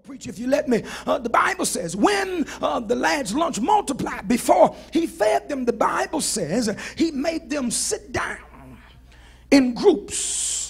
Preach if you let me. The Bible says when the lad's lunch multiplied, before he fed them, the Bible says he made them sit down in groups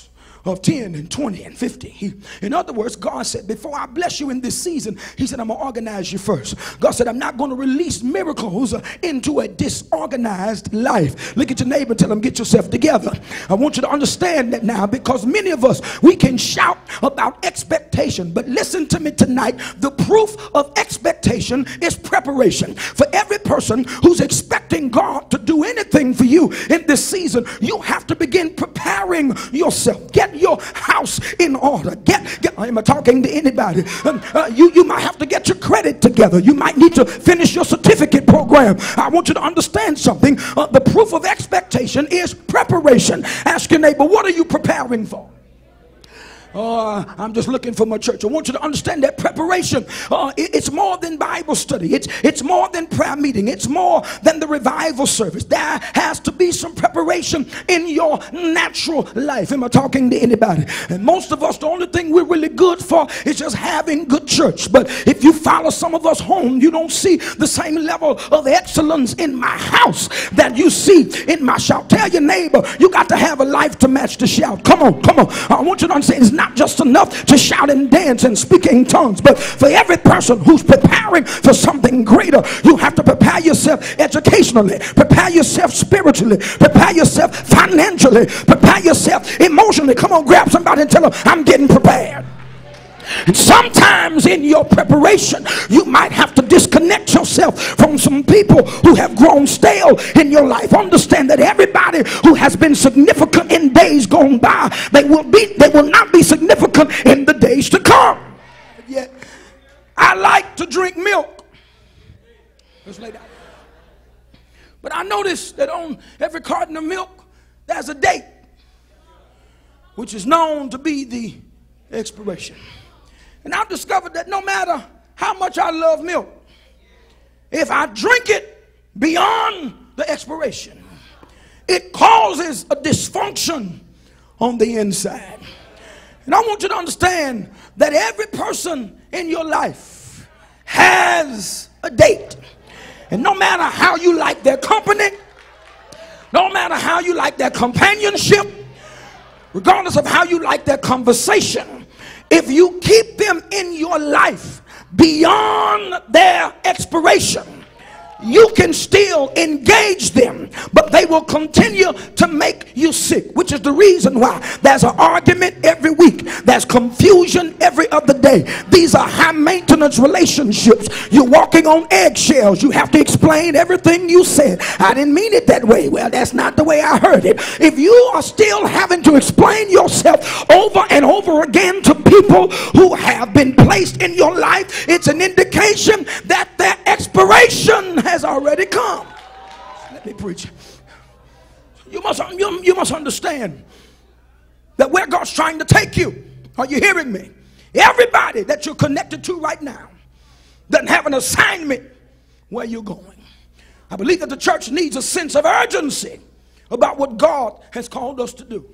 of 10 and 20 and 50. In other words, God said, before I bless you in this season, he said, I'm going to organize you first. God said, I'm not going to release miracles into a disorganized life. Look at your neighbor and tell him, get yourself together. I want you to understand that now, because many of us, we can shout about expectation, but listen to me tonight. The proof of expectation is preparation. For every person who's expecting God to do anything for you in this season, you have to begin preparing yourself. Get your house in order. Am I talking to anybody? You might have to get your credit together. You might need to finish your certificate program. I want you to understand something. The proof of expectation is preparation. Ask your neighbor, what are you preparing for? I'm just looking for my church. I want you to understand that preparation, it's more than Bible study. It's more than prayer meeting. It's more than the revival service. There has to be some preparation in your natural life. Am I talking to anybody? And most of us, the only thing we're really good for is just having good church. But if you follow some of us home, you don't see the same level of excellence in my house that you see in my shout. Tell your neighbor, you got to have a life to match the shout. Come on, come on. I want you to understand, it's not just enough to shout and dance and speak in tongues, but for every person who's preparing for something greater, you have to prepare yourself educationally, prepare yourself spiritually, prepare yourself financially, prepare yourself emotionally. Come on, grab somebody and tell them, I'm getting prepared. And sometimes in your preparation, you might have to disconnect yourself from some people who have grown stale in your life. Understand that everybody who has been significant in days gone by, they will not be significant in the days to come. Yet, I like to drink milk. Let's lay down. But I noticed that on every carton of milk, there's a date, which is known to be the expiration. And I've discovered that no matter how much I love milk, if I drink it beyond the expiration, it causes a dysfunction on the inside. And I want you to understand that every person in your life has a date. And no matter how you like their company, no matter how you like their companionship, regardless of how you like their conversation, if you keep them in your life beyond their expiration, you can still engage them, but they will continue to make you sick, which is the reason why there's an argument every week. There's confusion every other day. These are high maintenance relationships. You're walking on eggshells. You have to explain everything you said. I didn't mean it that way. Well, that's not the way I heard it. If you are still having to explain yourself over and over again to people who have been placed in your life, it's an indication that their expiration has already come. Let me preach. You must understand that where God's trying to take you, are you hearing me? Everybody that you're connected to right now doesn't have an assignment where you're going. I believe that the church needs a sense of urgency about what God has called us to do.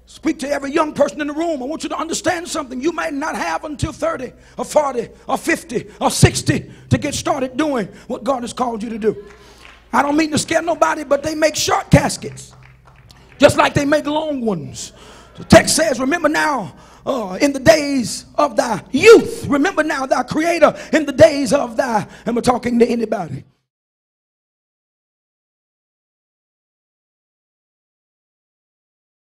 Speak to every young person in the room. I want you to understand something. You may not have until 30 or 40 or 50 or 60 to get started doing what God has called you to do. I don't mean to scare nobody, but they make short caskets just like they make long ones. The text says, remember now in the days of thy youth. Remember now thy creator in the days of thy, am I talking to anybody?